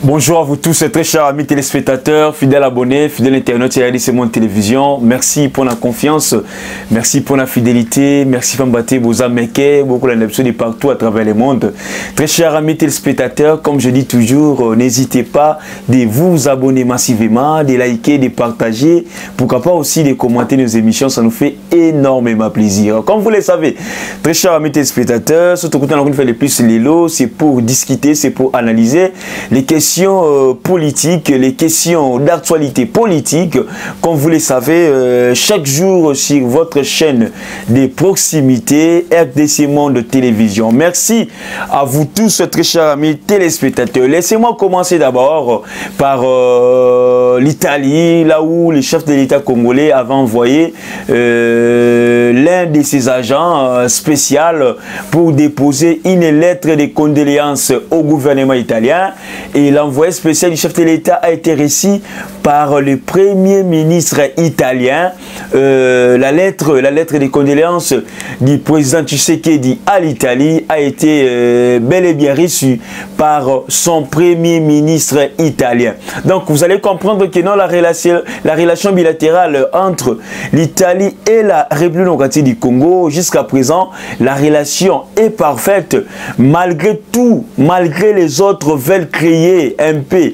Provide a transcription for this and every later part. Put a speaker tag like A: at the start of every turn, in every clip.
A: Bonjour à vous tous, très chers amis téléspectateurs, fidèles abonnés, fidèles internautes et RDC Monde Télévision. Merci pour la confiance, merci pour la fidélité, merci pour m'battre vos américains, beaucoup de partout à travers le monde. Très chers amis téléspectateurs, comme je dis toujours, n'hésitez pas de vous abonner massivement, de liker, de partager, pourquoi pas aussi de commenter nos émissions, ça nous fait énormément plaisir. Comme vous le savez, très chers amis téléspectateurs, surtout quand on fait le plus les lots, c'est pour discuter, c'est pour analyser les questions politiques, les questions d'actualité politique, comme vous le savez, chaque jour sur votre chaîne de proximité RDC Monde Télévision. Merci à vous tous, très chers amis téléspectateurs. Laissez-moi commencer d'abord par l'Italie, là où le chef de l'État congolais avait envoyé l'un de ses agents spéciaux pour déposer une lettre de condoléances au gouvernement italien. Et l'envoyé spécial du chef de l'État a été reçu par le premier ministre italien. La lettre de condoléances du président Tshisekedi à l'Italie a été bel et bien reçue par son premier ministre italien. Donc vous allez comprendre que non, la relation bilatérale entre l'Italie et la République démocratique du Congo, jusqu'à présent, la relation est parfaite. Malgré tout, malgré les autres veulent créer un peu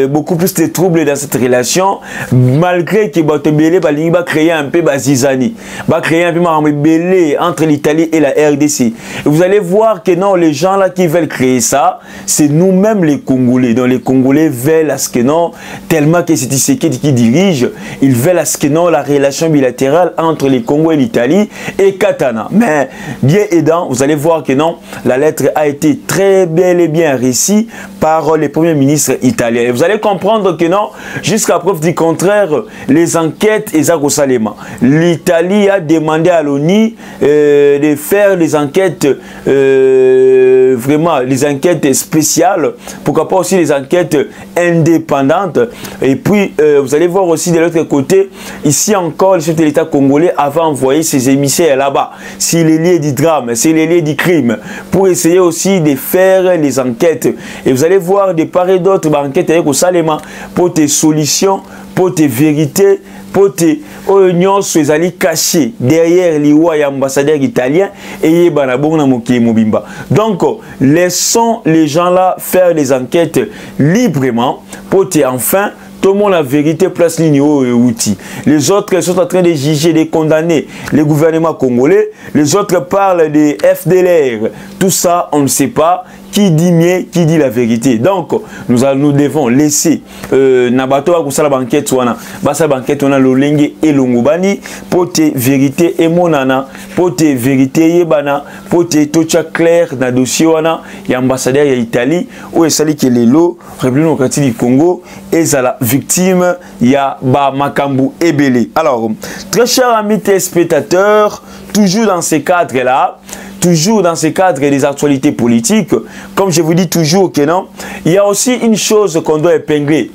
A: beaucoup plus de troubles dans cette relation, malgré que Batobele va créer un peu Bazizani, va créer un peu Belé entre l'Italie et la RDC. Et vous allez voir que non, les gens là qui veulent créer ça, c'est nous-mêmes les Congolais. Donc les Congolais veulent à ce que non, tellement que c'est Tshisekedi qui dirige, ils veulent à ce que non, la relation bilatérale entre les Congo et l'Italie est katana. Mais bien aidant, vous allez voir que non, la lettre a été très bel et bien réussie par le premier ministre italien. Et vous allez comprendre que non, jusqu'à preuve du contraire, les enquêtes et Salema. L'Italie a demandé à l'ONU de faire des enquêtes, vraiment, les enquêtes spéciales, pourquoi pas aussi les enquêtes indépendantes. Et puis, vous allez voir aussi de l'autre côté, ici encore, le chef de l'État congolais avait envoyé ses émissaires là-bas, sur les lieux du drame, sur les lieux du crime, pour essayer aussi de faire les enquêtes. Et vous allez voir de part et d'autre, enquête avec au Salema, pour tes solutions, pour tes vérités, pour tes oignons, les alliés cachés derrière les ambassadeurs italiens et Mobimba. Donc, laissons les gens là faire les enquêtes librement pour te enfin. Tout le monde la vérité place ligne et outils. Les autres sont en train de juger, de condamner le gouvernement congolais. Les autres parlent des FDLR. Tout ça, on ne sait pas. Qui dit mieux, qui dit la vérité. Donc, nous devons laisser Nabato à la banquette, basa banquette, on a l'olenge et l'ongobani, pour te vérité et monana, pour te vérité yebana, pour te tocha clair na dossier wana, y ambassadeur ya Italie, ou esali ke lelo, République démocratique du Congo, et la victime ya ba makambu ebele. Alors, très chers amis téléspectateurs, toujours dans ces cadres-là, toujours dans ce cadre des actualités politiques, comme je vous dis toujours que non, il y a aussi une chose qu'on doit épingler,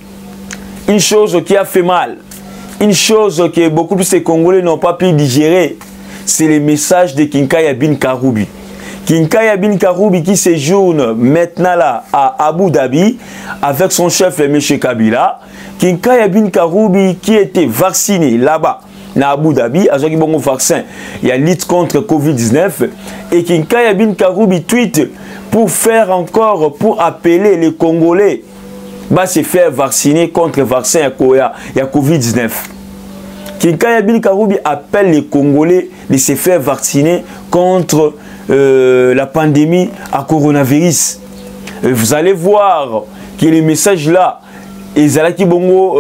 A: une chose qui a fait mal, une chose que beaucoup plus de Congolais n'ont pas pu digérer, c'est le message de Kinkaya Bin Karoubi. Kinkaya Bin Karoubi qui séjourne maintenant là à Abu Dhabi avec son chef M. Kabila. Kinkaya Bin Karoubi qui était vacciné là-bas à Abu Dhabi, avec un vaccin, il y a lutte contre Covid-19, et Kinkaya Bin Karoubi tweet pour faire encore, pour appeler les Congolais à se faire vacciner contre le vaccin à Covid-19. Kinkaya Bin Karoubi appelle les Congolais de se faire vacciner contre la pandémie à coronavirus. Vous allez voir que les messages là, ils allaient qui bongo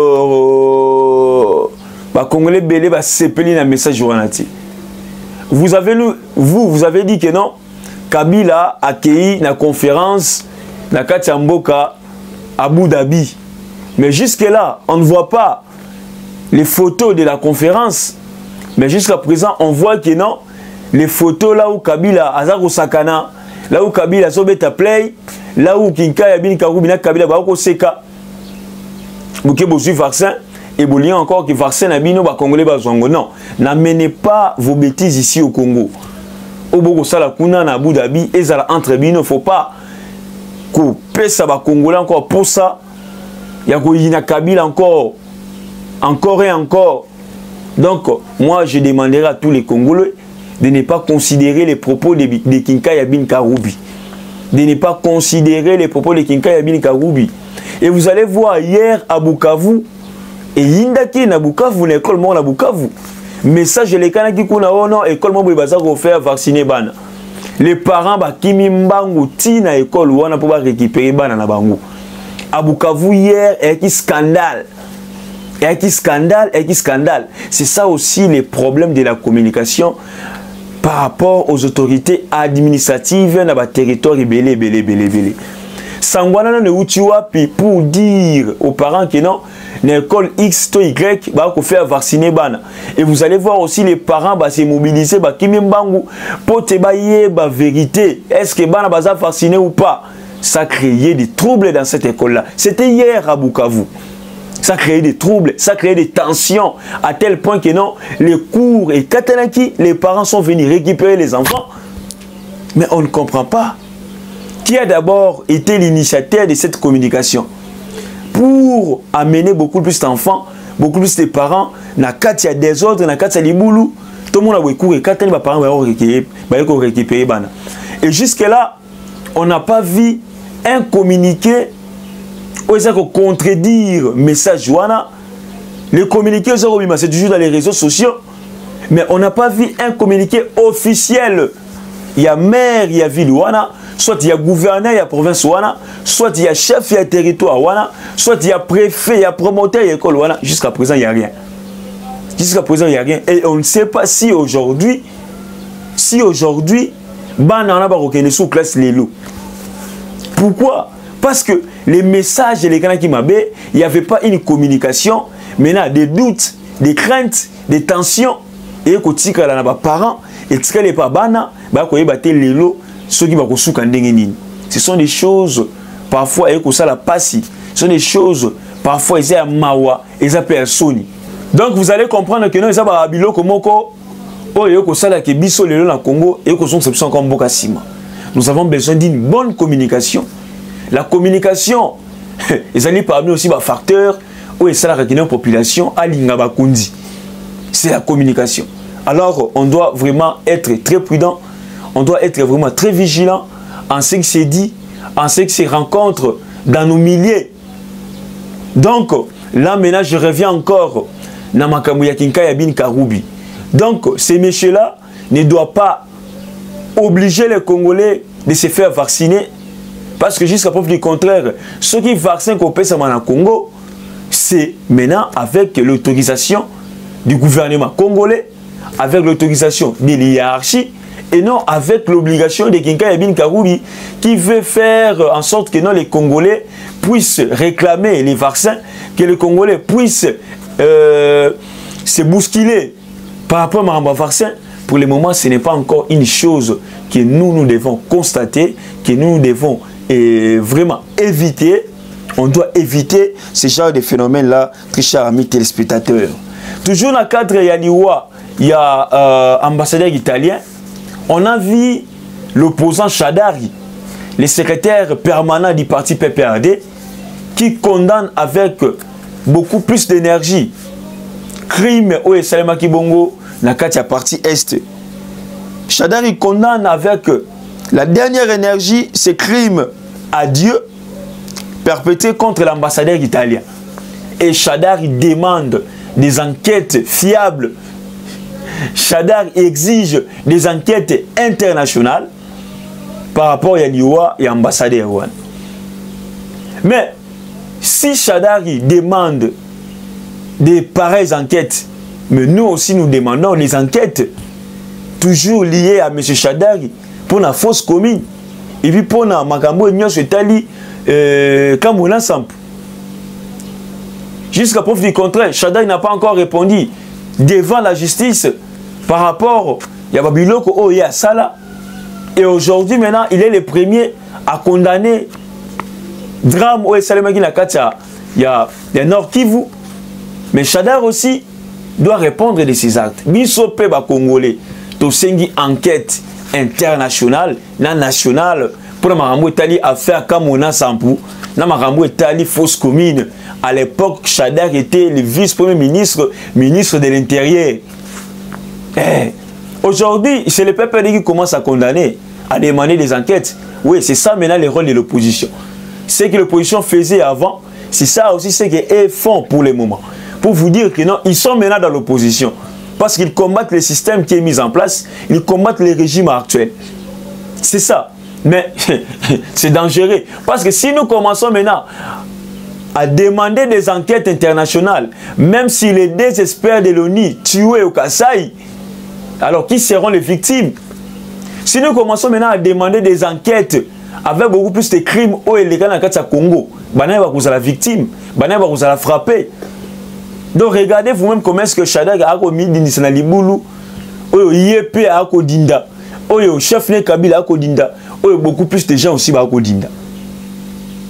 A: Congolais belé va s'épeler dans le message journalier. Vous avez dit que non, Kabila a accueilli la conférence na Katiamboka à Abu Dhabi. Mais jusque là, on ne voit pas les photos de la conférence. Mais jusqu'à présent, on voit que non, les photos là où Kabila Azaro Sakana, là où Kabila Sobeta Play, là où Kinkaya Bin Karoubi na Kabila Baoko Seka, Bouké Bosu vaccin. Et vous voulez encore que vaccin na bino ba Congolais bazongo. Non, n'amenez pas vos bêtises ici au Congo. Au Bogo Sala Kuna na Abu Dhabi, et entre bino, faut pas. kopesa ba Congolais encore pour ça. Ya koyina Kabila encore et encore. Donc moi je demanderai à tous les Congolais de ne pas considérer les propos de Kinka Yabin Karoubi. De ne pas considérer les propos de Kinka Yabin Karoubi. Et vous allez voir hier à Bukavu, et Yindaki na Bukavu, l'école mort na Bukavu. Message les Kanaki Kuna Ono, école mort Baza faire vacciner Bana. Les parents ba Kimi Mbangu ti na école ou on a pouvoir récupérer Bana na Bangu. À Bukavu hier, et qui scandale. Et qui scandale. C'est ça aussi les problèmes de la communication par rapport aux autorités administratives dans le territoire belé. Sangwana ne utiwapi pour dire aux parents que non, l'école X to Y va faire vacciner bana. Et vous allez voir aussi les parents va se mobiliser ba kimimbangu pour te bailler ba vérité. Est-ce que bana va vacciner ou pas? Ça créait des troubles dans cette école-là. C'était hier à Bukavu. Ça créait des troubles, ça créait des tensions à tel point que non, les cours et Katanaki, les parents sont venus récupérer les enfants. Mais on ne comprend pas. Qui a d'abord été l'initiateur de cette communication pour amener beaucoup plus d'enfants, beaucoup plus de parents, na katia des autres, na katia liboulou, tout le monde a eu cours et Katani, les parents vont récupérer bana. Et jusque-là, on n'a pas vu un communiqué où ça contredire message wana. Les communiqués c'est toujours dans les réseaux sociaux, mais on n'a pas vu un communiqué officiel. Il y a maire, il y a ville wana, soit il y a gouverneur, il y a province wana, soit il y a chef, il y a territoire wana, soit il y a préfet, il y a promoteur, il y a école wana. Jusqu'à présent, il n'y a rien. Jusqu'à présent, il n'y a rien. Et on ne sait pas si aujourd'hui, bana na ba reconnaître sous classe les loups. Pourquoi? Parce que les messages et les canaux qui m'avaient, il n'y avait pas une communication. Maintenant, des doutes, des craintes, des tensions. Et quand tu as des parents, et tu as pas bana, ce sont des choses, parfois, et ça la passi. Ce sont des choses, parfois, ils ont mawa, ils ont personne. Donc, vous allez comprendre que nous, ils ont abilo komoko, oh, et ça la kebiso le na Congo, et que sont comme Bokasima. Nous avons besoin d'une bonne communication. La communication, ils allaient parmi aussi des facteurs où ça la population à l'Ingabakundi. C'est la communication. Alors, on doit vraiment être très prudent, on doit être vraiment très vigilant en ce qui s'est dit, en ce qui se rencontre dans nos milliers. Donc, là maintenant, je reviens encore dans Makamouya Kinka Yabin Karoubi. Donc, ces messieurs-là ne doivent pas obliger les Congolais de se faire vacciner. Parce que jusqu'à preuve du contraire, ceux qui vaccinent qu'on paie en Congo, c'est maintenant avec l'autorisation du gouvernement congolais, avec l'autorisation de l'hiérarchie, et non avec l'obligation de Kinka Yabin Karoubi qui veut faire en sorte que non, les Congolais puissent réclamer les vaccins, que les Congolais puissent se bousculer par rapport à un vaccin. Pour le moment, ce n'est pas encore une chose que nous devons constater, que nous devons vraiment éviter. On doit éviter ce genre de phénomène-là, très chers amis téléspectateurs. Toujours dans le cadre de Yaniwa, il y a ambassadeur italien. On a vu l'opposant Chadari, le secrétaire permanent du parti PPRD, qui condamne avec beaucoup plus d'énergie crime au Salema Kibongo dans la partie Est. Chadari condamne avec la dernière énergie ces crimes à Dieu perpétrés contre l'ambassadeur italien. Et Chadari demande des enquêtes fiables. Chadari exige des enquêtes internationales par rapport à Yaniwa et l'ambassadeur. Mais si Chadari demande des pareilles enquêtes, mais nous aussi nous demandons les enquêtes toujours liées à M. Chadari pour la fausse commune et puis pour la Makambo et Nyon Setali Kamoulan Samp. Jusqu'à preuve du contraire, Chadari n'a pas encore répondu devant la justice par rapport à Yababiloko Oya Sala. Et aujourd'hui, maintenant, il est le premier à condamner drame au Salemaki Nakatia. Il y a Nord Kivu. Mais Chadar aussi doit répondre de ses actes. Biso Peba Congolais, to sengi enquête internationale, nationale, pour Marambo Etali a fait à Kamona Sampou, Marambo Etali fausse commune. À l'époque, Chadar était le vice-premier ministre, ministre de l'Intérieur. Aujourd'hui, c'est le PPD qui commence à condamner, à demander des enquêtes. Oui, c'est ça maintenant le rôle de l'opposition. Ce que l'opposition faisait avant, c'est ça aussi ce qu'ils font pour le moment. Pour vous dire que non, ils sont maintenant dans l'opposition. Parce qu'ils combattent le système qui est mis en place, ils combattent le régime actuel. C'est ça. Mais c'est dangereux. Parce que si nous commençons maintenant à demander des enquêtes internationales, même si les deux experts de l'ONU tués au Kasaï, alors qui seront les victimes? Si nous commençons maintenant à demander des enquêtes avec beaucoup plus de crimes au illégal dans le Congo, Bana va vous la victime, Bana va vous la frapper. Donc regardez vous-même comment est-ce que Shadak a commis d'Indisana Liboulou, au IEP a Kodinda, au chef né Kabila a Kodinda, beaucoup plus de gens aussi à Kodinda.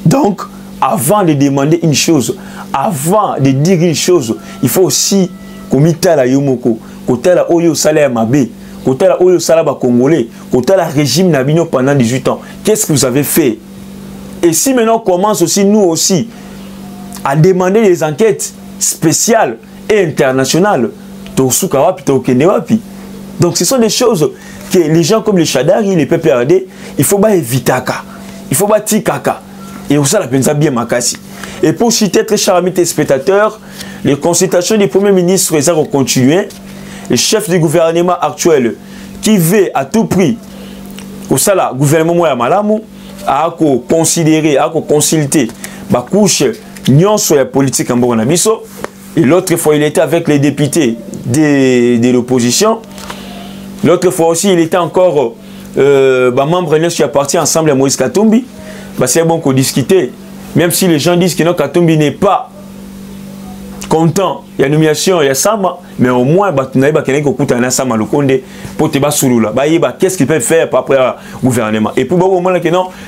A: Donc, avant de demander une chose, avant de dire une chose, il faut aussi comiter la Yomoko, côté la Oyo Salaire Mabé, côté la Oyo Salaba Congolais, côté la régime Nabino pendant 18 ans. Qu'est-ce que vous avez fait? Et si maintenant on commence aussi, nous aussi, à demander des enquêtes spéciales et internationales, donc ce sont des choses que les gens comme les Chadari, les PPRD, il faut pas éviter. Il faut pas tikaka. Et ça la pensa bien makasi. Et pour citer très chers amis téléspectateurs, les consultations du Premier ministre ont continué. Le chef du gouvernement actuel qui veut à tout prix que ça le gouvernement à Malamu a considéré, a consulté ma couche non sur la politique en Bonabiso. Et l'autre fois il était avec les députés de l'opposition. L'autre fois aussi il était encore membre qui a parti ensemble à Moïse Katumbi. C'est bon qu'on discute, même si les gens disent que non, Katumbi n'est pas content, il y a nomination, il y a Sama, mais au moins, qu'est-ce qu'il peut faire par rapport au gouvernement. Et pour au moins,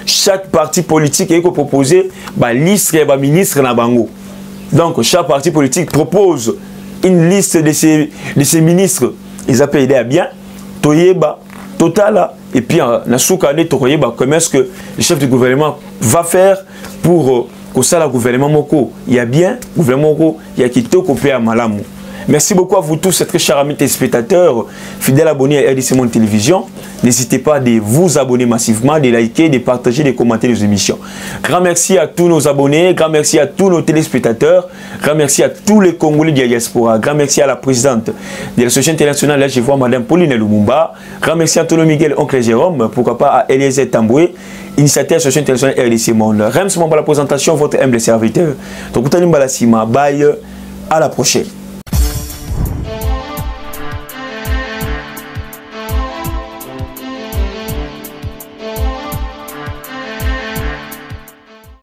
A: chaque parti politique a proposé liste de ministres na bango. Donc, chaque parti politique propose une liste de ces ministres. Ils appellent aider à bien, Toyeba, Totala. Et puis, comment est-ce que le chef du gouvernement va faire pour que ça, le gouvernement Moko, il y a bien, le gouvernement Moko, il y a qui te copié à Malamu. Merci beaucoup à vous tous, très chers amis téléspectateurs, fidèles abonnés à RDC Monde Télévision. N'hésitez pas de vous abonner massivement, de liker, de partager, de commenter les émissions. Grand merci à tous nos abonnés, grand merci à tous nos téléspectateurs, grand merci à tous les Congolais de la diaspora, grand merci à la présidente de l'association internationale, là je vois Madame Pauline Lumumba, grand merci à Antonio Miguel, oncle Jérôme, pourquoi pas à Eliezer Tamboué, initiateur de l'association internationale RDC Monde. Rems pour la présentation, votre humble serviteur. Donc, bye, à la prochaine.